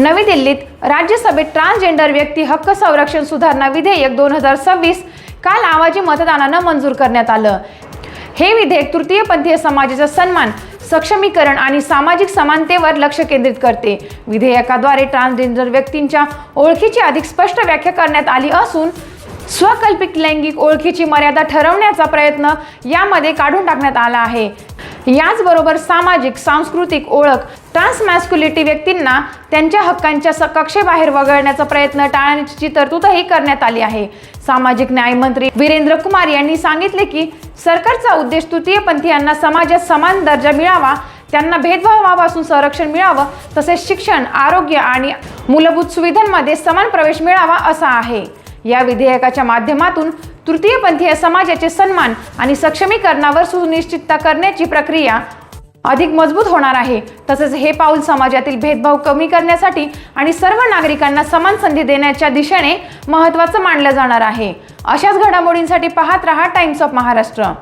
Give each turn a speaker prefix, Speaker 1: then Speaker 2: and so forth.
Speaker 1: नवी दिल्लीत राज्यसभेत ट्रान्सजेंडर व्यक्ती हक्क संरक्षण सुधारणा विधेयक 2026 काल आवाजी मतदानानं मंजूर करण्यात आलं। हे विधेयक तृतीयपंथीय समाजाचा सन्मान, सक्षमीकरण आणि सामाजिक समानतेवर लक्ष केंद्रित करते। विधेयकाद्वारे ट्रान्सजेंडर व्यक्तींच्या ओळखीची अधिक स्पष्ट व्याख्या करण्यात आली असून स्वकल्पित लैंगिक ओळखीची मर्यादा ठरवण्याचा प्रयत्न यामध्ये काढून टाकण्यात आला आहे। याचबरोबर सामाजिक सांस्कृतिक ओळख ट्रान्समॅस्क्युलिटी व्यक्तींना त्यांच्या हक्कांच्या कक्षेबाहेर वगळण्याचा प्रयत्न टाळण्याची तरतूदही करण्यात आली आहे। सामाजिक न्याय मंत्री वीरेंद्र कुमार यांनी सांगितले की सरकारचा उद्देश तृतीयपंथीयांना समाजात समान दर्जा मिळावा, त्यांना भेदभावापासून संरक्षण मिळावं, तसेच शिक्षण, आरोग्य आणि मूलभूत सुविधांमध्ये समान प्रवेश मिळावा असा आहे। या विधेयकाच्या माध्यमातून तृतीयपंथीय समाजाचे सन्मान आणि सक्षमीकरणावर सुनिश्चितता करण्याची प्रक्रिया अधिक मजबूत होणार आहे। तसेच हे पाऊल समाजातील भेदभाव कमी करण्यासाठी आणि सर्व नागरिकांना समान संधी देण्याच्या दिशेने महत्त्वाचं मानलं जाणार आहे। अशाच घडामोडींसाठी पाहत रहा टाइम्स ऑफ महाराष्ट्र।